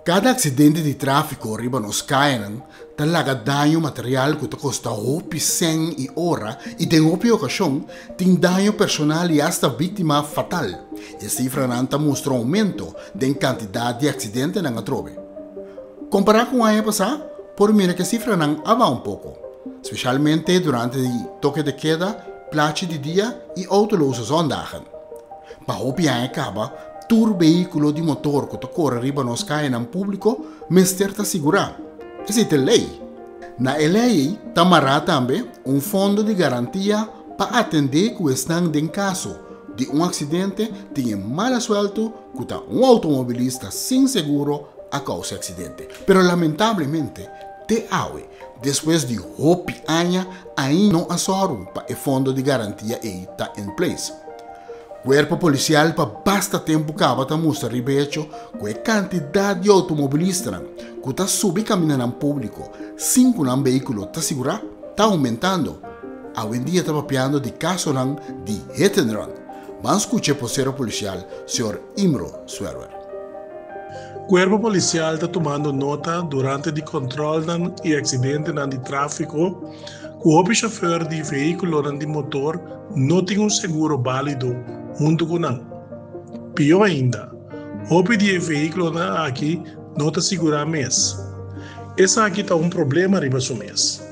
Cada acidente de tráfico arriba nos caem, talaga daño material que custa hopi 100 e hora e tem hopi ocasião tem daño personal e hasta vítima fatal. E a cifra nanta mostra um aumento da quantidade de acidentes na trove. Comparado com a ano passado, por mim que a cifra não avança um pouco, especialmente durante o toque de queda, plaatje de dia e autoloze zondagen. Para hopi a acaba, tur veículo de motor que corre riba nos caem no público, mister ta segurar. Existe lei. Na lei, tamará também fundo de garantia para atender questão de caso de acidente tenha mala suelto que automobilista sem seguro a causa do acidente. Pero lamentavelmente, depois de hopi anos, ainda não assoram para o fundo de garantia está em place. Cuerpo policial para basta tempo acaba de mostrar ribecho com a quantidade de automobilistas que está subindo caminhando no público, sem que um veículo está seguro, está aumentando. Hoje em dia está papiando de caso de hit and run. Vamos escuchar o vocero policial, Sr. Imro Swerwer. Cuerpo policial está tomando nota durante o controle e acidente de tráfico que o chauffeur de veículo de motor não tem seguro válido junto com ele. Pior ainda, o de veículo aqui não está seguro mês. Esse aqui está problema arriba do mês.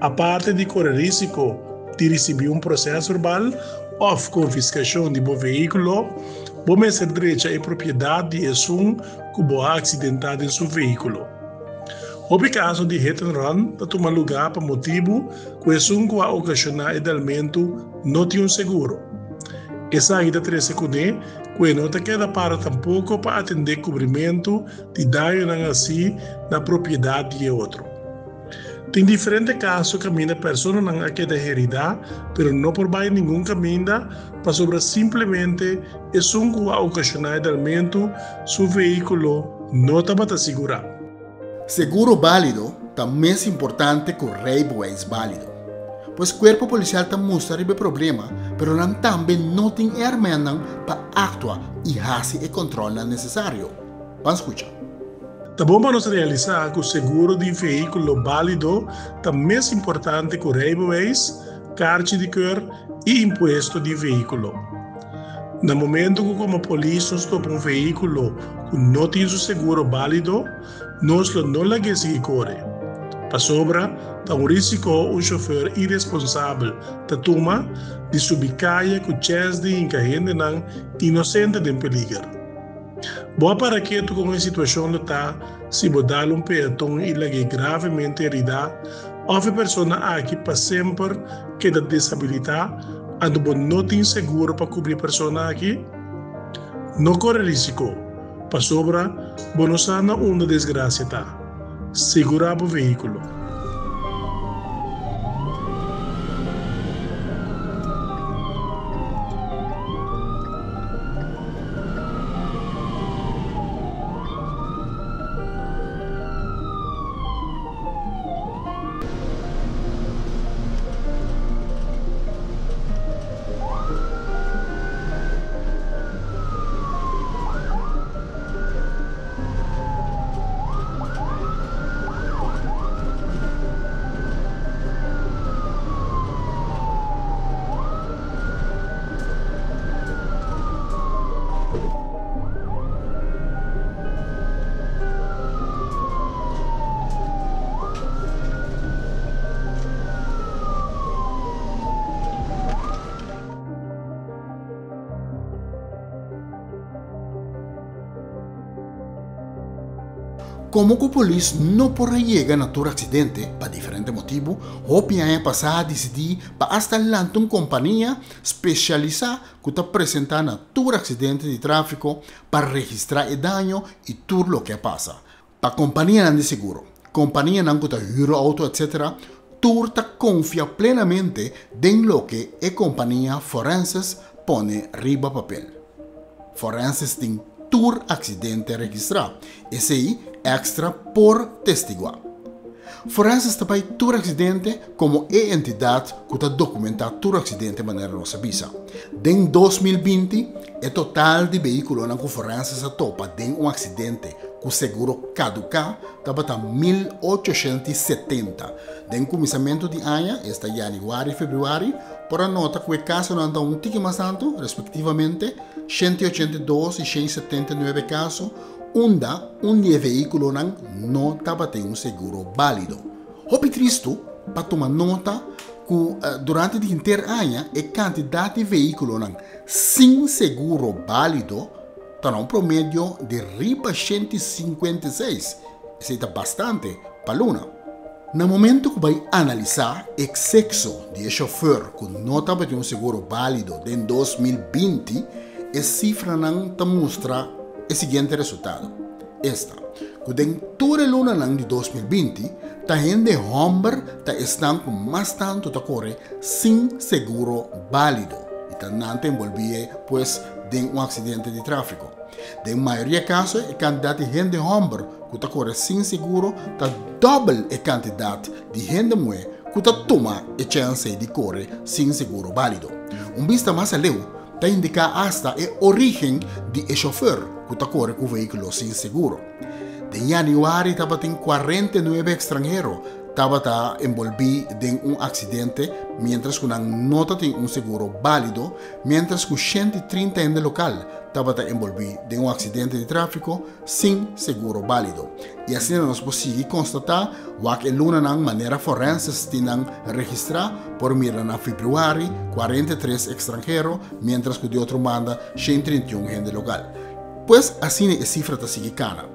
A parte de correr risco de receber processo verbal ou confiscação de veículo, você ser direito à propriedade de um que foi acidentado em seu veículo. O caso de hit and run está tomando lugar para motivo que um que ocasionar edalmento não tem seguro. Essa ainda terá que não queda para tampouco para atender cobrimento de daño assim na propriedade de outro. Tem diferentes casos que a pessoa não queda herida, mas não por nenhum caminho para sobre simplesmente um que ocasionar edalmento seu veículo não está segurado. Seguro válido também é importante que o reibo é válido. Pois o corpo policial também mostra o problema, mas também não tem hermanas para actuar e fazer o controle necessário. Vamos escutar. Também vamos realizar que o seguro de veículo válido também é importante que o reibo é carta de cor e imposto de veículo. No momento que como polícia stopa veículo que não tem seguro válido, nós não lhe se corre. Para sobra, está risco o chauffeur irresponsável da toma de subir caia com chance de encarregar não inocente de perigo. Boa para que tu com a situação está se bodar peatão e lhe gravemente herida, ou a pessoa aqui para sempre que da desabilidade, ando não tem seguro para cobrir a pessoa aqui, não corre risco. Para sobra, bonosana uma desgraça tá. Segurar o veículo. Como que a polícia não pode chegar na todo acidente, por diferente motivo, o ano passado decidiu para hasta lançar uma companhia especializada que está apresentando todo acidente de tráfico para registrar o dano e tudo o que passa. Para a companhia não de seguro, companhia não que está juro auto, etc., tudo está confia plenamente em lo que a companhia Forenses põe riba papel. Forenses tem todo acidente registrado. Esse aí extra por testiguar. Forenses também todo acidente como a entidade que está documentando todo acidente de maneira não sabida. Em 2020, o total de veículos que Forenses topa de acidente com seguro caducar, estava a 1870. Den começamento de ano, esta janeiro e fevereiro, por a nota que o caso não anda um tique mais tanto, respectivamente, 182 e 179 casos, onde o veículo não estava tendo um seguro válido. Houve triste para tomar nota que durante o inteiro ano, a quantidade de veículos sem seguro válido está um promédio de riba 156. Isso é bastante para Luna. No momento que vai analisar o sexo de chauffeur que não estava tendo um seguro válido em 2020, a cifra não mostra o seguinte resultado. Esta, que em toda a luna de 2020, a gente Humber está com mais tanto de correr sem seguro válido. E não envolvia, pues, de um acidente de tráfego. De maioria dos casos, a quantidade de gente Humber que corre sem seguro está doble a quantidade de gente que toma a chance de correr sem seguro válido. Vista mais além, indica hasta a origem de chauffeur que corre com o veículo sem seguro. De janeiro estava em 49 estrangeiros estava envolvido em um acidente, mientras que não tinha um seguro válido, mientras que 130 em local estava envolvido em um acidente de tráfego sem seguro válido. E assim nós podemos constatar que a luna de maneira forense tinha registrado por mira na fevereiro 43 estrangeiros, mientras que de outro manda 131 em local. Pues assim a cifra está seguindo.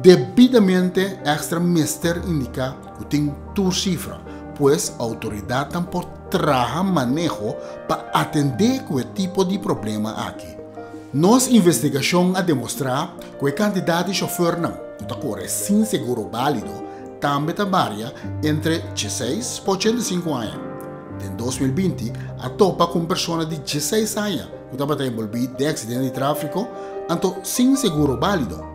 Devidamente, extra mister indica que tem tu cifra, pois a autoridade também traga manejo para atender qualquer tipo de problema aqui. Nossa investigação a demonstrar que a quantidade de chauffeur que corre sem seguro válido também varia entre 16 e 85 anos. Em 2020, a topa com pessoas de 16 anos que estavam envolvidas em acidente de tráfego, então sem seguro válido.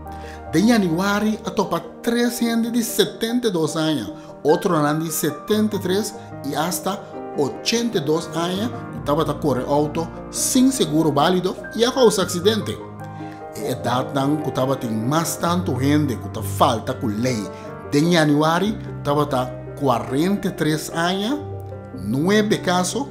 De janeiro a topa 372 anos, outro ano de 73 e hasta 82 anos que estava a correr auto sem seguro válido e a causa acidente. A idade que estava tem mais tanto gente que falta com lei. De janeiro estava a 43 anos, 9 casos,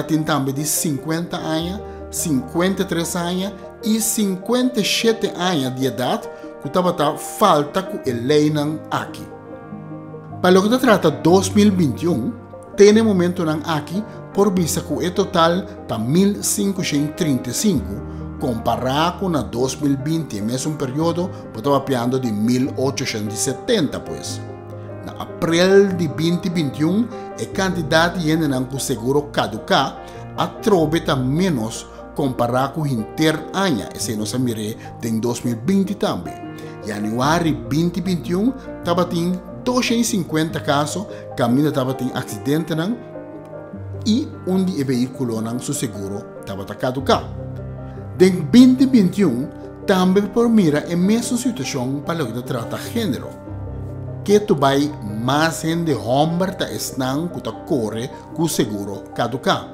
tem também de 50 anos, 53 anos e 57 anos de idade que estava falta com a lei aqui. Para o que trata 2021, tem momento aqui por vista que o total está 1.535, comparado com 2020, mesmo período, estava falando de 1.870, pues. Na abril de 2021, a quantidade de gente com seguro caducar a trova menos comparado com o inteiro ano, esse não se mire em 2020 também. Janeiro 2021 estava em 250 casos, caminho estava em acidente e onde o veículo seu seguro estava caducar. Em 2021 também por mira a mesma situação para o que trata gênero, que tu vai mais gente Humber estão que corre com o seguro caducar.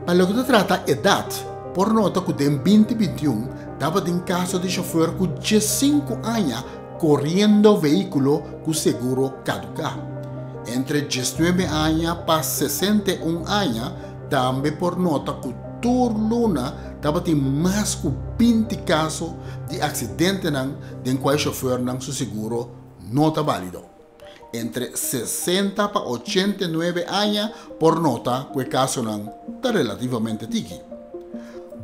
Para o que trata idade, por nota que em 2021 estava em caso de chauffeur com 15 anos correndo veículo com seguro caducar. Entre 19 anos para 61 anos, também por nota que toda luna estava em mais de 20 casos de acidente em qual o chauffeur seu seguro não está válido. Entre 60 para 89 anos, por nota que o caso está relativamente tiki.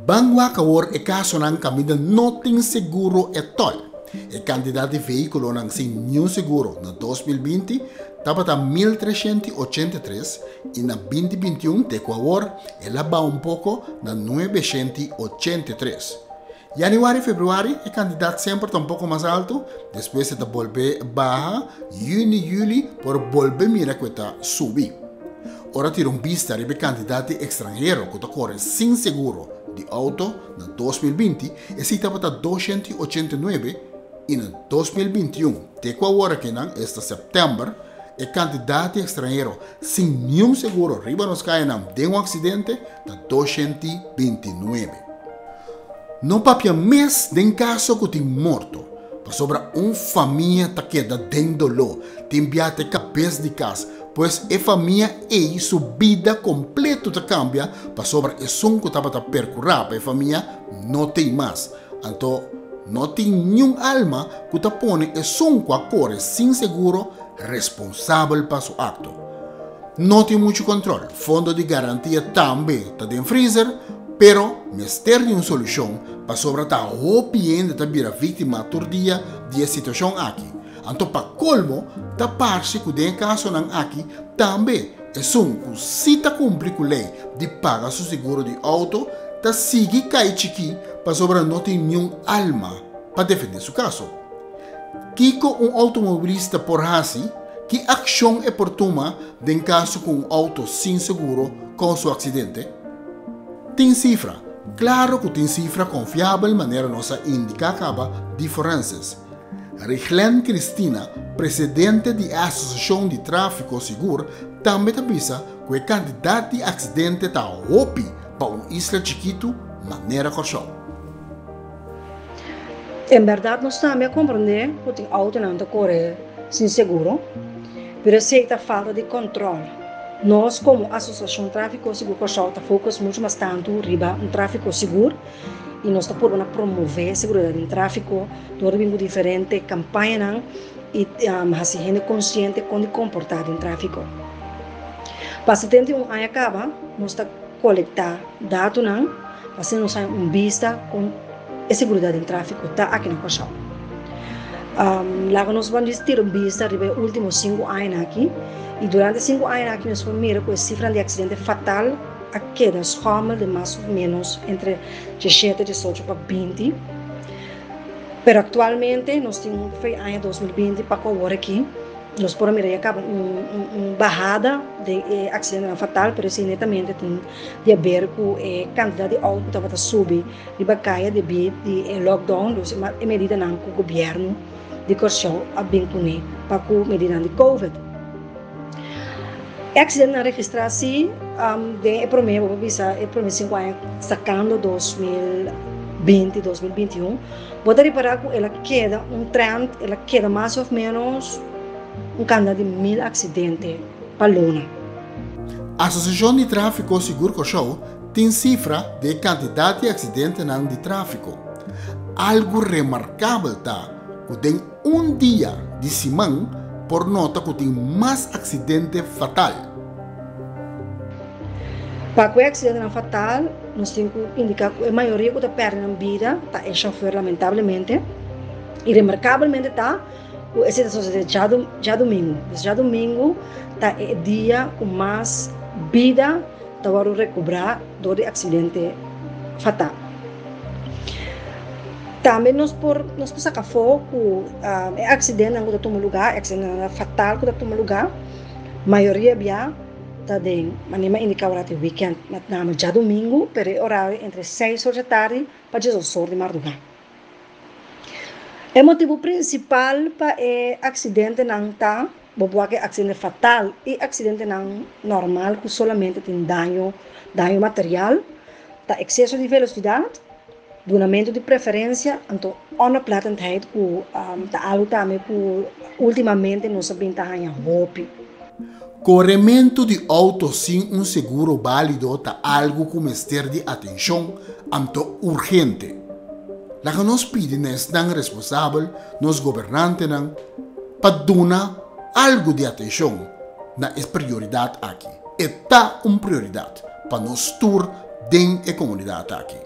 Banco acabou o caso caminho não tem seguro at all. A quantidade de veículos sem nenhum seguro na 2020 estava a 1.383 e na 2021 de Equador ela vai pouco na 983. Janeiro e fevereiro a quantidade sempre está pouco mais alto, depois de volver baja, junho e julho por volver mira que está subir. Ora tira vista de quantidade de extranjeros que correm sem seguro de auto na 2020 e se estava a 289 e na 2021, de Equador que este setembro, a quantidade de extranjeros sem nenhum seguro arriba nos cai de um acidente na 229. Não papia mês de caso que tem morto, sobra família tá queda dentro do tem biate cabeça de casa, pois a família é subida completo tá cambia, sobra é som que tava percurar, a família não tem mais. Então, não tem nenhum alma que tá põe é som que corre sem seguro responsável para seu acto. Não tem muito controle, fundo de garantia também tá dentro freezer, pero mister de uma solução para sobra tá arrepiando tá vira vítima todo dia de situação aqui. Então, para colmo, tá parece que den caso não aqui também é som que se tá cumprir com a lei de pagar seu seguro de auto, tá sigue cai chiqui para sobra não tem nenhum alma para defender seu caso. Kiko automobilista por assim, que ação é por tomar em caso com auto sem seguro com seu acidente? Tem cifra. Claro que tem cifra confiável maneira nossa indica acaba diferenças. Richlen Cristina, presidente da Associação de Tráfico Seguro, também avisa que a quantidade de acidente está opi para isla chiquito maneira corchão. Em verdade, nós também compreendemos que o auto não está correndo sem seguro, mas aceita a falta de controle. Nós, como Associação Tráfico Seguro Corchão, focamos muito mais tanto riba um tráfico seguro e nós estamos podendo promover a segurança no tráfico, durante diferentes campanhas e a gente consciente com o comportamento no tráfico. Para 71 anos acaba, nós estamos coletando dados, para nós ter uma vista com a segurança no tráfico tá aqui no Corchão. Lá nós vamos ter uma vista nos últimos 5 anos aqui, e durante 5 anos aqui nós vamos ver que a cifra de acidente fatal aqui nos rama de mais ou menos entre 17 e 18 para 20. Mas atualmente nós temos foi ano 2020 para agora aqui, nós podemos ver que uma barrada de acidente fatal, mas netamente tem a ver com a quantidade de autos que está subindo de bacaia devido ao lockdown, a medida que o governo de Corchão a bem punir para a medida de Covid. O acidente na registração é promesso para 5 anos, sacando 2020 2021. Pode reparar que ela queda trend, ela queda mais ou menos quantidade de 1000 acidentes para Luna. A Associação de Tráfico Seguro Corchão tem cifra de quantidade de acidentes de tráfico. Algo remarcável tá que tem dia de semana por nota que tem mais acidente fatal. Para o acidente fatal, nós temos que indicar que a maioria que está perdendo a vida é o chofer, lamentavelmente. E remarcavelmente está a situação já domingo. Já domingo está o dia com mais vida para recuperar do acidente fatal. Também nós sacar foco acidente que está lugar, acidente fatal que está lugar, maioria bia está de maneira indicada o weekend, mas já domingo, pero horário entre 6 horas da tarde para 16 horas de madrugada. O motivo principal para o acidente não está, porque acidente fatal e acidente não normal que solamente tem dano material, tá excesso de velocidade, donamento de preferência, então onoplatendheid que tá algo também que ultimamente nós sabemos em roupa. Corrimento de auto sem um seguro válido é algo que merece de atenção, então urgente. La que nós pedimos não responsável, nos governantes para dar algo de atenção na prioridade aqui. Está uma prioridade para nós tour dentro da comunidade aqui.